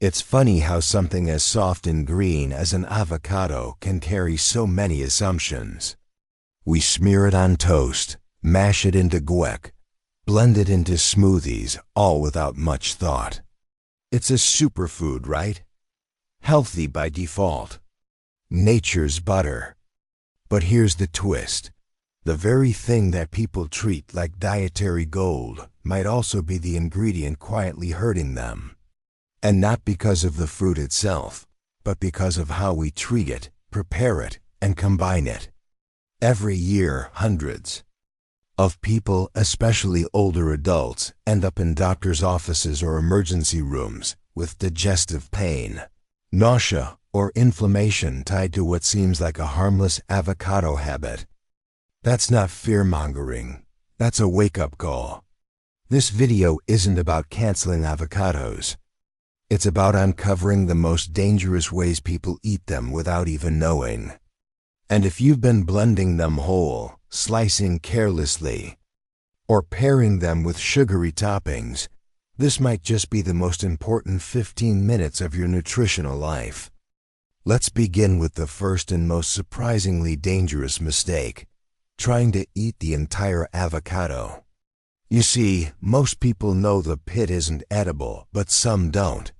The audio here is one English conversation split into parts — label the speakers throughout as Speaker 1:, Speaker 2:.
Speaker 1: It's funny how something as soft and green as an avocado can carry so many assumptions. We smear it on toast, mash it into guac, blend it into smoothies, all without much thought. It's a superfood, right? Healthy by default. Nature's butter. But here's the twist. The very thing that people treat like dietary gold might also be the ingredient quietly hurting them. And not because of the fruit itself, but because of how we treat it, prepare it, and combine it. Every year, hundreds of people, especially older adults, end up in doctors' offices or emergency rooms with digestive pain, nausea, or inflammation tied to what seems like a harmless avocado habit. That's not fear-mongering. That's a wake-up call. This video isn't about canceling avocados. It's about uncovering the most dangerous ways people eat them without even knowing. And if you've been blending them whole, slicing carelessly, or pairing them with sugary toppings, this might just be the most important 15 minutes of your nutritional life. Let's begin with the first and most surprisingly dangerous mistake: trying to eat the entire avocado. You see, most people know the pit isn't edible, but some don't.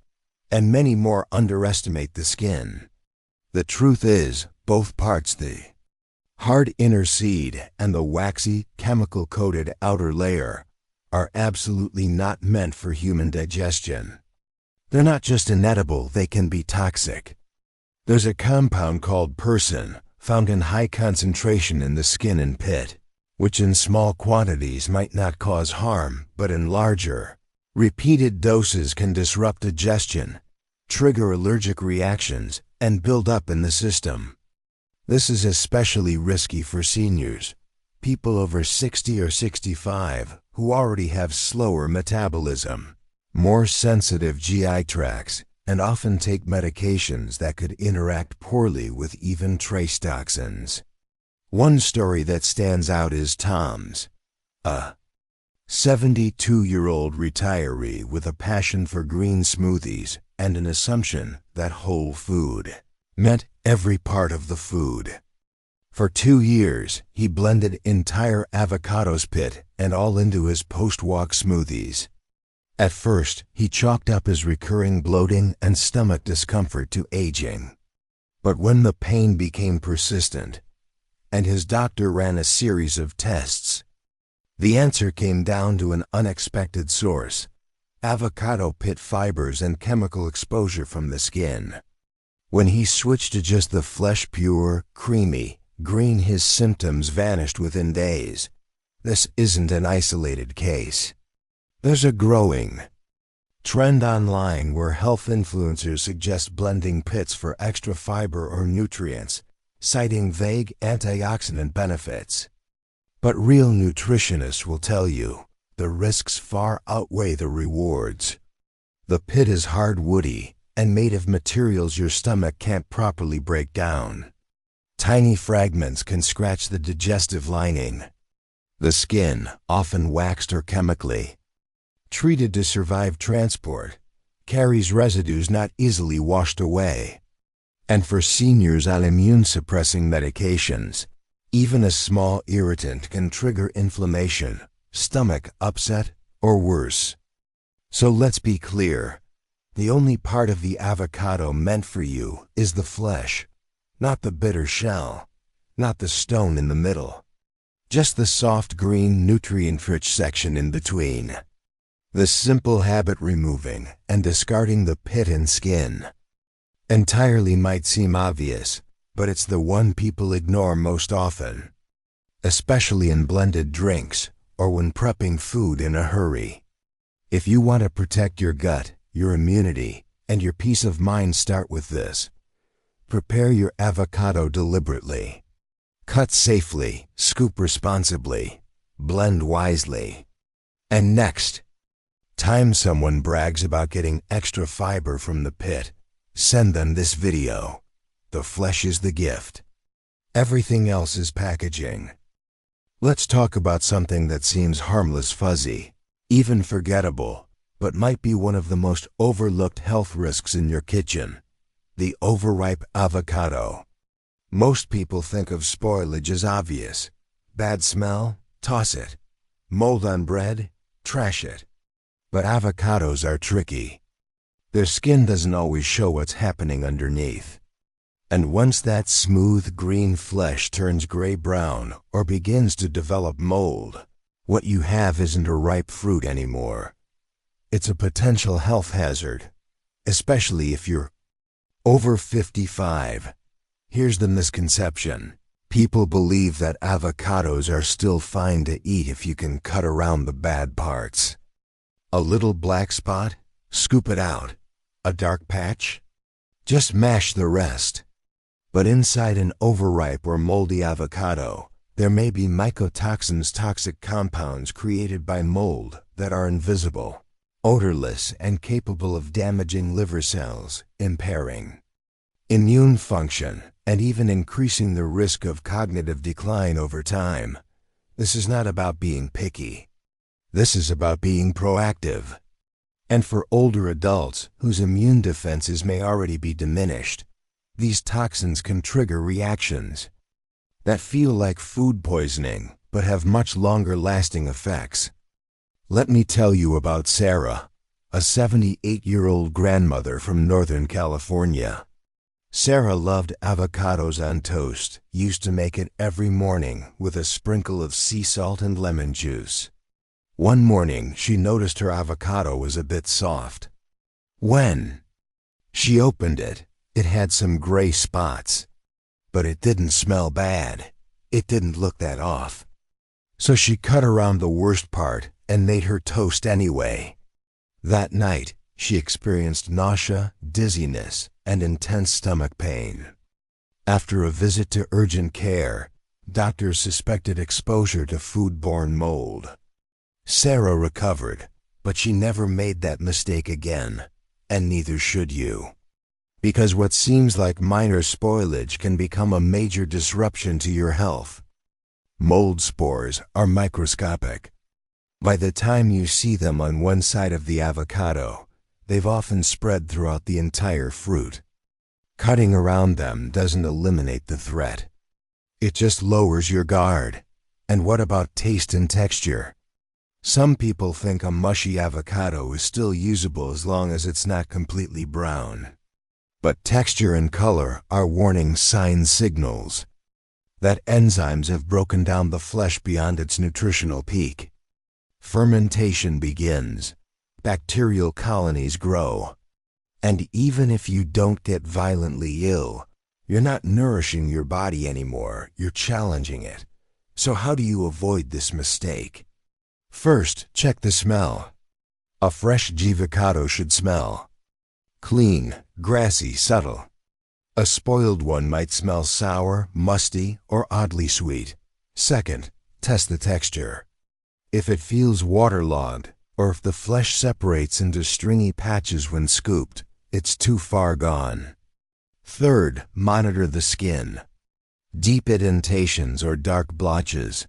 Speaker 1: And many more underestimate the skin. The truth is, both parts, the hard inner seed and the waxy, chemical-coated outer layer, are absolutely not meant for human digestion. They're not just inedible, they can be toxic. There's a compound called persin, found in high concentration in the skin and pit, which in small quantities might not cause harm, but in larger, repeated doses can disrupt digestion, trigger allergic reactions, and build up in the system. This is especially risky for seniors, people over 60 or 65 who already have slower metabolism, more sensitive GI tracts, and often take medications that could interact poorly with even trace toxins. One story that stands out is Tom's, a 72-year-old retiree with a passion for green smoothies and an assumption that whole food meant every part of the food. For 2 years, he blended entire avocados pit and all into his post-walk smoothies. At first, he chalked up his recurring bloating and stomach discomfort to aging. But when the pain became persistent, and his doctor ran a series of tests, the answer came down to an unexpected source: avocado pit fibers and chemical exposure from the skin. When he switched to just the flesh-pure, creamy, green, his symptoms vanished within days. This isn't an isolated case. There's a growing trend online where health influencers suggest blending pits for extra fiber or nutrients, citing vague antioxidant benefits. But real nutritionists will tell you the risks far outweigh the rewards. The pit is hard, woody, and made of materials your stomach can't properly break down. Tiny fragments can scratch the digestive lining. The skin, often waxed or chemically treated to survive transport, carries residues not easily washed away. And for seniors on immune-suppressing medications, even a small irritant can trigger inflammation, stomach upset, or worse. So let's be clear. The only part of the avocado meant for you is the flesh, not the bitter shell, not the stone in the middle. Just the soft green nutrient-rich section in between. The simple habit removing and discarding the pit and skin entirely might seem obvious, but it's the one people ignore most often, especially in blended drinks or when prepping food in a hurry. If you want to protect your gut, your immunity, and your peace of mind, start with this. Prepare your avocado deliberately. Cut safely, scoop responsibly, blend wisely. And next time someone brags about getting extra fiber from the pit, send them this video. The flesh is the gift. Everything else is packaging. Let's talk about something that seems harmless, fuzzy, even forgettable, but might be one of the most overlooked health risks in your kitchen: the overripe avocado. Most people think of spoilage as obvious. Bad smell? Toss it. Mold on bread? Trash it. But avocados are tricky. Their skin doesn't always show what's happening underneath. And once that smooth green flesh turns gray-brown or begins to develop mold, what you have isn't a ripe fruit anymore. It's a potential health hazard, especially if you're over 55. Here's the misconception. People believe that avocados are still fine to eat if you can cut around the bad parts. A little black spot? Scoop it out. A dark patch? Just mash the rest. But inside an overripe or moldy avocado, there may be mycotoxins, toxic compounds created by mold that are invisible, odorless, and capable of damaging liver cells, impairing immune function, and even increasing the risk of cognitive decline over time. This is not about being picky. This is about being proactive. And for older adults whose immune defenses may already be diminished, these toxins can trigger reactions that feel like food poisoning but have much longer lasting effects. Let me tell you about Sarah, a 78-year-old grandmother from Northern California. Sarah loved avocados on toast, used to make it every morning with a sprinkle of sea salt and lemon juice. One morning, she noticed her avocado was a bit soft. When she opened it, it had some gray spots. But it didn't smell bad. It didn't look that off. So she cut around the worst part and made her toast anyway. That night, she experienced nausea, dizziness, and intense stomach pain. After a visit to urgent care, doctors suspected exposure to foodborne mold. Sarah recovered, but she never made that mistake again, and neither should you. Because what seems like minor spoilage can become a major disruption to your health. Mold spores are microscopic. By the time you see them on one side of the avocado, they've often spread throughout the entire fruit. Cutting around them doesn't eliminate the threat. It just lowers your guard. And what about taste and texture? Some people think a mushy avocado is still usable as long as it's not completely brown. But texture and color are warning sign signals that enzymes have broken down the flesh beyond its nutritional peak. Fermentation begins. Bacterial colonies grow. And even if you don't get violently ill, you're not nourishing your body anymore, you're challenging it. So how do you avoid this mistake? First, check the smell. A fresh avocado should smell clean, grassy, subtle. A spoiled one might smell sour, musty, or oddly sweet. Second, test the texture. If it feels waterlogged, or if the flesh separates into stringy patches when scooped, it's too far gone. Third, monitor the skin. Deep indentations or dark blotches,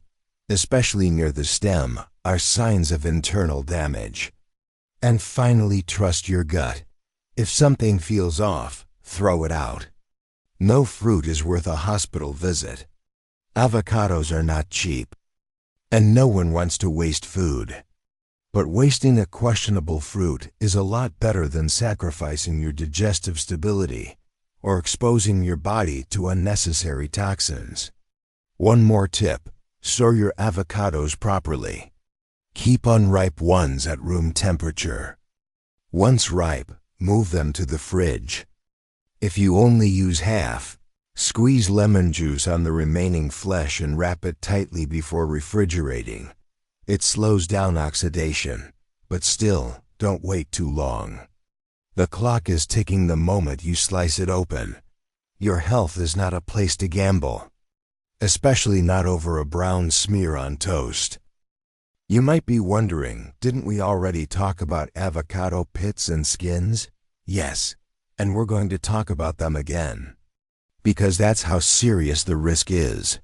Speaker 1: especially near the stem, are signs of internal damage. And finally, trust your gut. If something feels off, throw it out. No fruit is worth a hospital visit. Avocados are not cheap. And no one wants to waste food. But wasting a questionable fruit is a lot better than sacrificing your digestive stability or exposing your body to unnecessary toxins. One more tip: store your avocados properly. Keep unripe ones at room temperature. Once ripe, move them to the fridge. If you only use half, squeeze lemon juice on the remaining flesh and wrap it tightly before refrigerating. It slows down oxidation, but still, don't wait too long. The clock is ticking the moment you slice it open. Your health is not a place to gamble, especially not over a brown smear on toast. You might be wondering, didn't we already talk about avocado pits and skins? Yes, and we're going to talk about them again. Because that's how serious the risk is.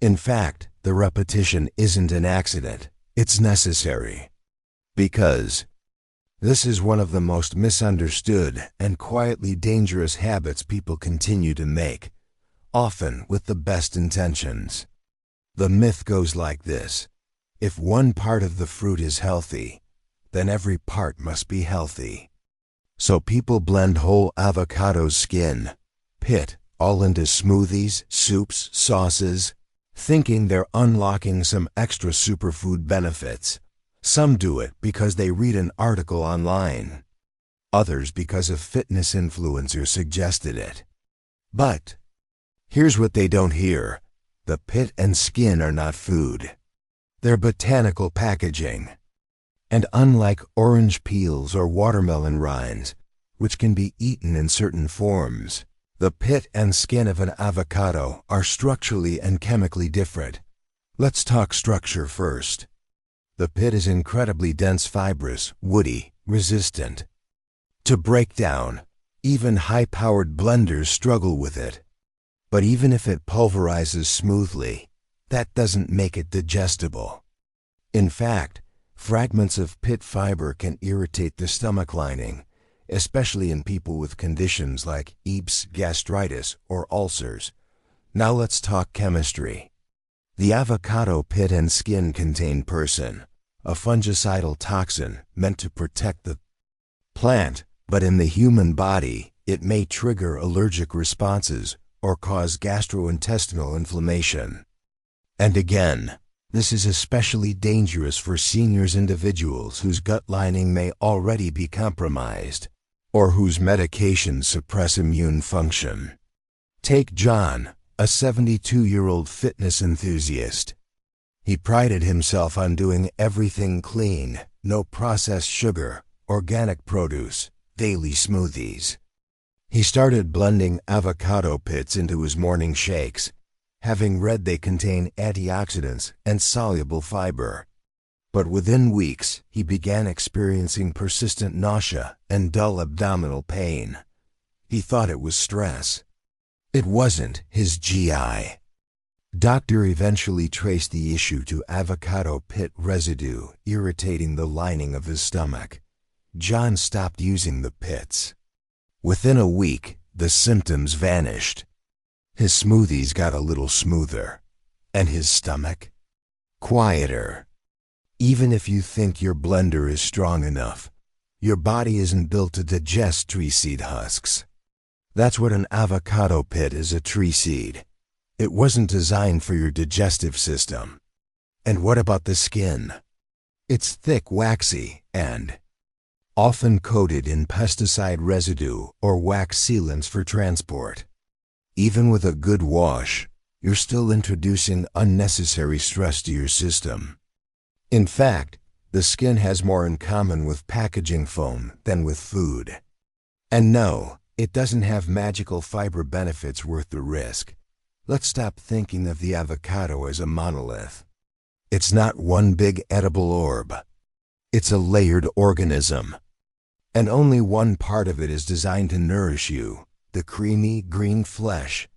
Speaker 1: In fact, the repetition isn't an accident, it's necessary. Because This is one of the most misunderstood and quietly dangerous habits people continue to make, often with the best intentions. The myth goes like this: if one part of the fruit is healthy, then every part must be healthy. So people blend whole avocado's skin, pit, all into smoothies, soups, sauces, thinking they're unlocking some extra superfood benefits. Some do it because they read an article online. Others because a fitness influencer suggested it. But here's what they don't hear: the pit and skin are not food. They're botanical packaging. And unlike orange peels or watermelon rinds, which can be eaten in certain forms, the pit and skin of an avocado are structurally and chemically different. Let's talk structure first. The pit is incredibly dense, fibrous, woody, resistant to break down. Even high-powered blenders struggle with it. But even if it pulverizes smoothly, that doesn't make it digestible. In fact, fragments of pit fiber can irritate the stomach lining, especially in people with conditions like EPS, gastritis, or ulcers. Now let's talk chemistry. The avocado pit and skin contain persin, a fungicidal toxin meant to protect the plant, but in the human body, it may trigger allergic responses or cause gastrointestinal inflammation. And again, this is especially dangerous for senior individuals whose gut lining may already be compromised, or whose medications suppress immune function. Take John, a 72-year-old fitness enthusiast. He prided himself on doing everything clean, no processed sugar, organic produce, daily smoothies. He started blending avocado pits into his morning shakes, having read they contain antioxidants and soluble fiber. But within weeks, he began experiencing persistent nausea and dull abdominal pain. He thought it was stress. It wasn't his GI. Doctor eventually traced the issue to avocado pit residue irritating the lining of his stomach. John stopped using the pits. Within a week, the symptoms vanished. His smoothies got a little smoother, and his stomach quieter. Even if you think your blender is strong enough, your body isn't built to digest tree seed husks. That's what an avocado pit is: a tree seed. It wasn't designed for your digestive system. And what about the skin? It's thick, waxy, and often coated in pesticide residue or wax sealants for transport. Even with a good wash, you're still introducing unnecessary stress to your system. In fact, the skin has more in common with packaging foam than with food. And no, it doesn't have magical fiber benefits worth the risk. Let's stop thinking of the avocado as a monolith. It's not one big edible orb. It's a layered organism. And only one part of it is designed to nourish you: the creamy green flesh.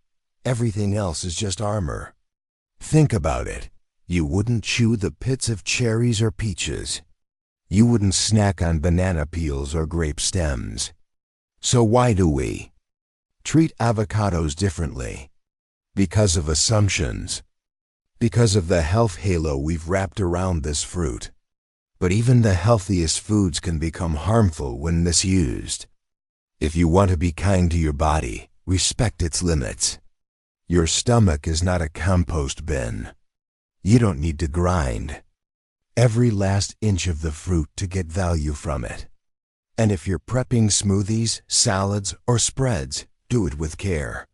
Speaker 1: Everything else is just armor. Think about it. You wouldn't chew the pits of cherries or peaches. You wouldn't snack on banana peels or grape stems. So why do we treat avocados differently? Because of assumptions. Because of the health halo we've wrapped around this fruit. But even the healthiest foods can become harmful when misused. If you want to be kind to your body, respect its limits. Your stomach is not a compost bin. You don't need to grind every last inch of the fruit to get value from it. And if you're prepping smoothies, salads, or spreads, do it with care.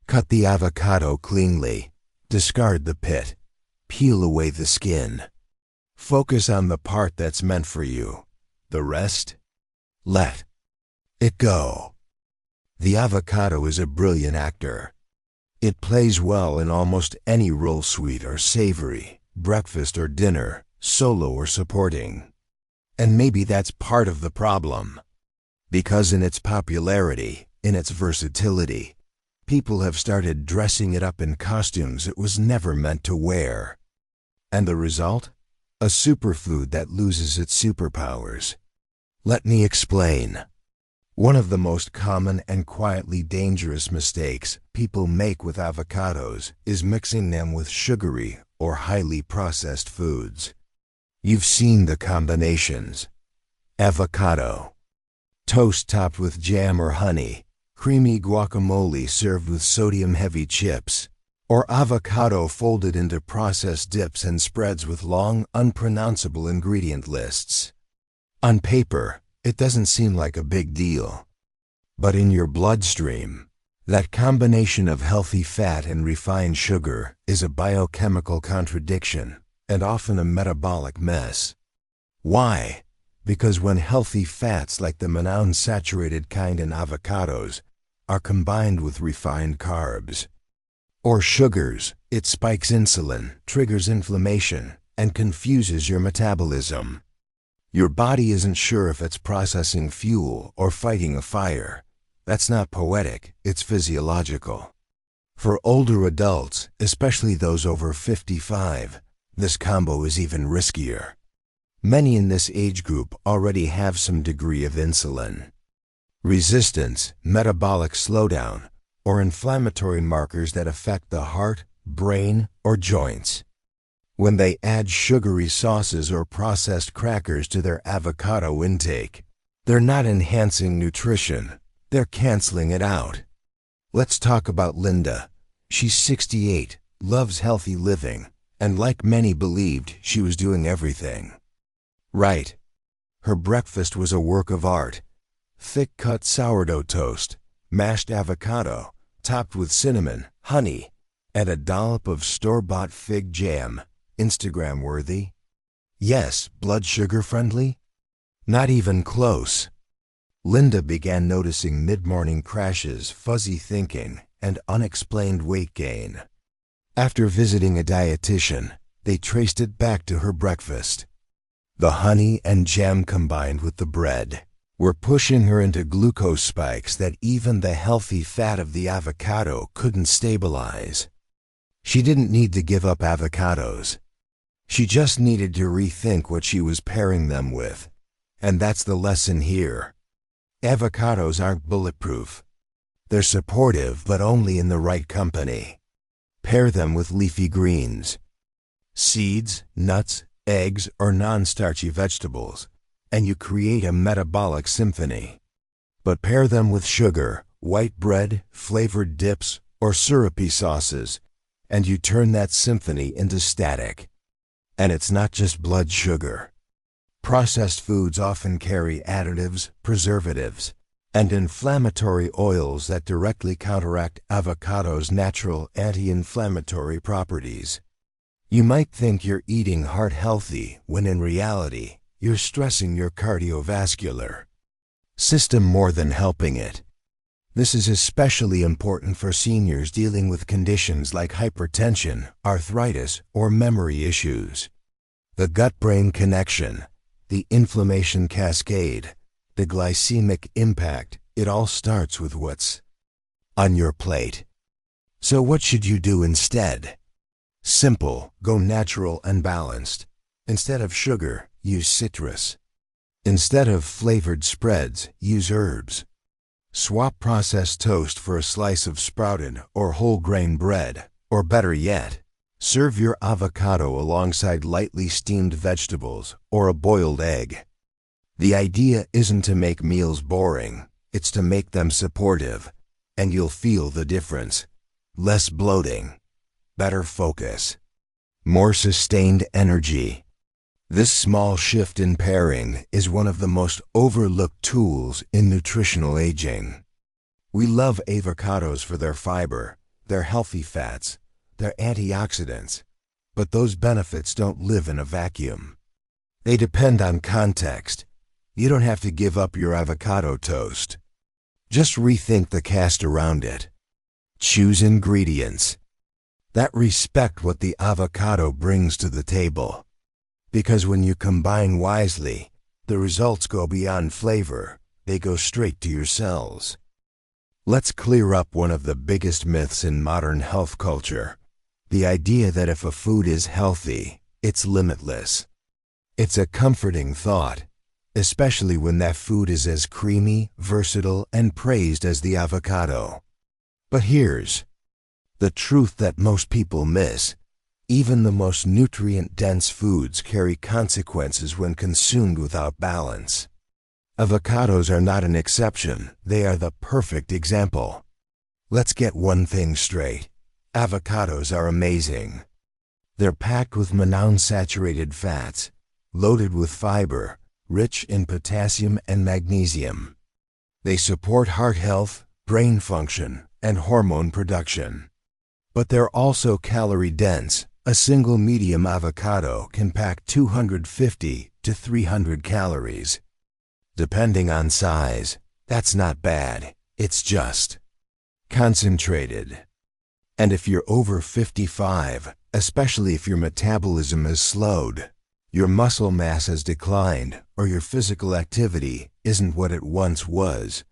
Speaker 1: Cut the avocado cleanly. Discard the pit. Peel away the skin. Focus on the part that's meant for you. The rest, let it go. The avocado is a brilliant actor. It plays well in almost any role: sweet or savory, breakfast or dinner, solo or supporting. And maybe that's part of the problem. Because in its popularity, in its versatility, people have started dressing it up in costumes it was never meant to wear. And the result? A superfood that loses its superpowers. Let me explain. One of the most common and quietly dangerous mistakes people make with avocados is mixing them with sugary or highly processed foods. You've seen the combinations. Avocado. Toast topped with jam or honey, creamy guacamole served with sodium-heavy chips, or avocado folded into processed dips and spreads with long, unpronounceable ingredient lists. On paper, it doesn't seem like a big deal. But in your bloodstream, that combination of healthy fat and refined sugar is a biochemical contradiction and often a metabolic mess. Why? Because when healthy fats like the monounsaturated kind in avocados are combined with refined carbs, or sugars, it spikes insulin, triggers inflammation, and confuses your metabolism. Your body isn't sure if it's processing fuel or fighting a fire. That's not poetic, it's physiological. For older adults, especially those over 55, this combo is even riskier. Many in this age group already have some degree of insulin resistance, metabolic slowdown, or inflammatory markers that affect the heart, brain, or joints. When they add sugary sauces or processed crackers to their avocado intake, they're not enhancing nutrition, they're canceling it out. Let's talk about Linda. She's 68, loves healthy living, and like many believed she was doing everything right. Her breakfast was a work of art. Thick-cut sourdough toast, mashed avocado, topped with cinnamon, honey, and a dollop of store-bought fig jam. Instagram-worthy? Yes, blood sugar-friendly? Not even close. Linda began noticing mid-morning crashes, fuzzy thinking, and unexplained weight gain. After visiting a dietitian, they traced it back to her breakfast. The honey and jam combined with the bread were pushing her into glucose spikes that even the healthy fat of the avocado couldn't stabilize. She didn't need to give up avocados. She just needed to rethink what she was pairing them with. And that's the lesson here. Avocados aren't bulletproof. They're supportive, but only in the right company. Pair them with leafy greens, seeds, nuts, eggs, or non-starchy vegetables, and you create a metabolic symphony. But pair them with sugar, white bread, flavored dips, or syrupy sauces, and you turn that symphony into static. And it's not just blood sugar. Processed foods often carry additives, preservatives, and inflammatory oils that directly counteract avocado's natural anti-inflammatory properties. You might think you're eating heart healthy when in reality, you're stressing your cardiovascular system more than helping it. This is especially important for seniors dealing with conditions like hypertension, arthritis, or memory issues. The gut-brain connection, the inflammation cascade, the glycemic impact, it all starts with what's on your plate. So what should you do instead? Simple, go natural and balanced. Instead of sugar, use citrus. Instead of flavored spreads, use herbs. Swap processed toast for a slice of sprouted or whole grain bread, or better yet, serve your avocado alongside lightly steamed vegetables or a boiled egg. The idea isn't to make meals boring, it's to make them supportive, and you'll feel the difference. Less bloating, better focus, more sustained energy. This small shift in pairing is one of the most overlooked tools in nutritional aging. We love avocados for their fiber, their healthy fats, their antioxidants, but those benefits don't live in a vacuum. They depend on context. You don't have to give up your avocado toast. Just rethink the cast around it. Choose ingredients that respect what the avocado brings to the table. Because when you combine wisely, the results go beyond flavor, they go straight to your cells. Let's clear up one of the biggest myths in modern health culture. The idea that if a food is healthy, it's limitless. It's a comforting thought, especially when that food is as creamy, versatile, and praised as the avocado. But here's the truth that most people miss. Even the most nutrient-dense foods carry consequences when consumed without balance. Avocados are not an exception, they are the perfect example. Let's get one thing straight. Avocados are amazing. They're packed with monounsaturated fats, loaded with fiber, rich in potassium and magnesium. They support heart health, brain function, and hormone production. But they're also calorie-dense. A single medium avocado can pack 250 to 300 calories. Depending on size, that's not bad, it's just concentrated. And if you're over 55, especially if your metabolism is slowed, your muscle mass has declined, or your physical activity isn't what it once was,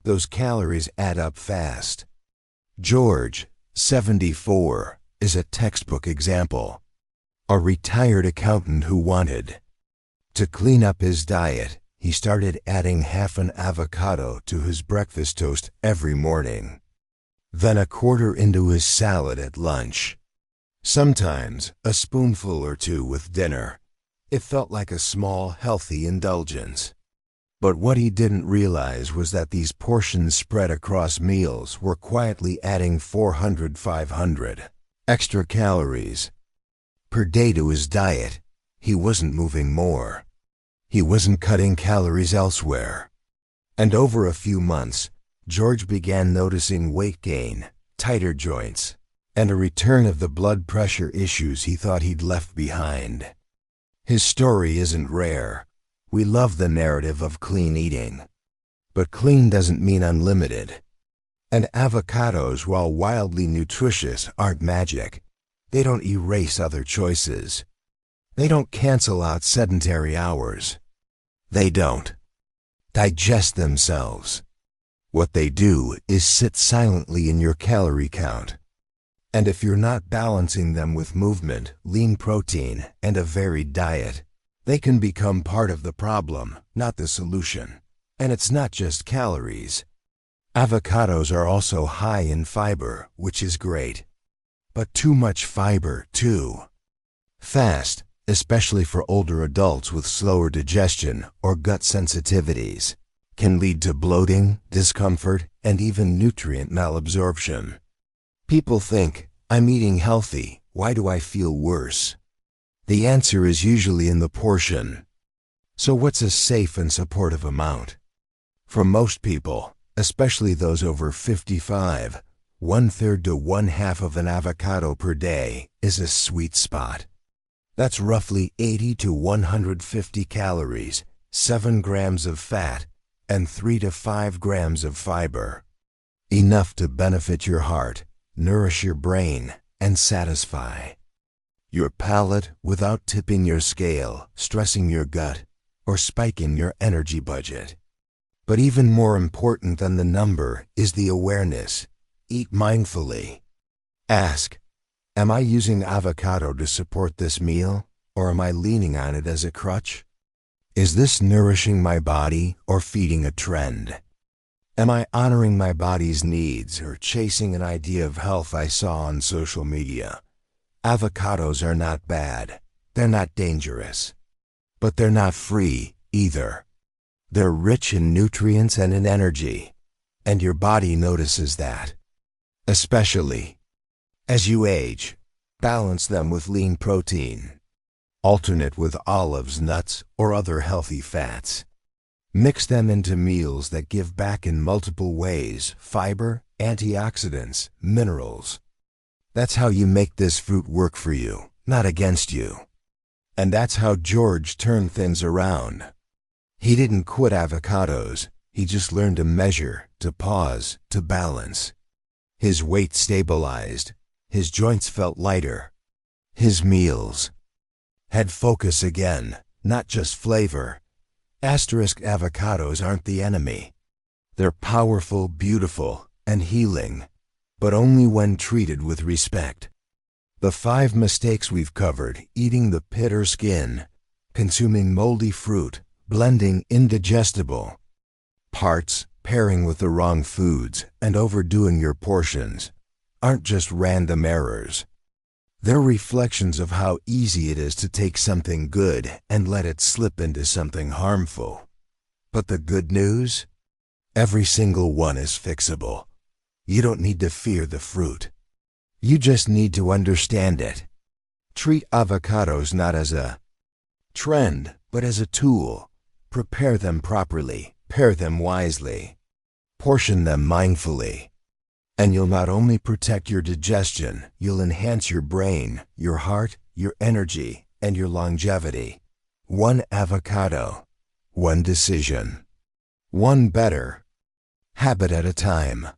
Speaker 1: those calories add up fast. George, 74, is a textbook example. A retired accountant who wanted to clean up his diet, he started adding half an avocado to his breakfast toast every morning, then a quarter into his salad at lunch. Sometimes a spoonful or two with dinner. It felt like a small, healthy indulgence. But what he didn't realize was that these portions spread across meals were quietly adding 400–500 extra calories per day to his diet. He wasn't moving more. He wasn't cutting calories elsewhere. And over a few months, George began noticing weight gain, tighter joints, and a return of the blood pressure issues he thought he'd left behind. His story isn't rare. We love the narrative of clean eating. But clean doesn't mean unlimited. And avocados, while wildly nutritious, aren't magic. They don't erase other choices. They don't cancel out sedentary hours. They don't digest themselves. What they do is sit silently in your calorie count. And if you're not balancing them with movement, lean protein, and a varied diet, they can become part of the problem, not the solution. And it's not just calories. Avocados are also high in fiber, which is great. But too much fiber, too fast, especially for older adults with slower digestion or gut sensitivities, can lead to bloating, discomfort, and even nutrient malabsorption. People think, I'm eating healthy, why do I feel worse? The answer is usually in the portion. So what's a safe and supportive amount? For most people, especially those over 55, 1/3 to 1/2 of an avocado per day is a sweet spot. That's roughly 80 to 150 calories, 7 grams of fat, and 3 to 5 grams of fiber. Enough to benefit your heart, nourish your brain, and satisfy your palate without tipping your scale, stressing your gut, or spiking your energy budget. But even more important than the number is the awareness. Eat mindfully. Ask, am I using avocado to support this meal, or am I leaning on it as a crutch? Is this nourishing my body or feeding a trend? Am I honoring my body's needs or chasing an idea of health I saw on social media? Avocados are not bad. They're not dangerous. But they're not free either. They're rich in nutrients and in energy, and your body notices that. Especially as you age, balance them with lean protein. Alternate with olives, nuts, or other healthy fats. Mix them into meals that give back in multiple ways: fiber, antioxidants, minerals. That's how you make this fruit work for you, not against you. And that's how George turned things around. He didn't quit avocados, he just learned to measure, to pause, to balance. His weight stabilized, his joints felt lighter. His meals had focus again, not just flavor. Avocados aren't the enemy. They're powerful, beautiful, and healing, but only when treated with respect. The 5 mistakes we've covered: eating the pit or skin, consuming moldy fruit, blending indigestible parts, pairing with the wrong foods, and overdoing your portions aren't just random errors. They're reflections of how easy it is to take something good and let it slip into something harmful. But the good news? Every single one is fixable. You don't need to fear the fruit. You just need to understand it. Treat avocados not as a trend, but as a tool. Prepare them properly, pair them wisely, portion them mindfully. And you'll not only protect your digestion, you'll enhance your brain, your heart, your energy, and your longevity. One avocado, one decision, one better habit at a time.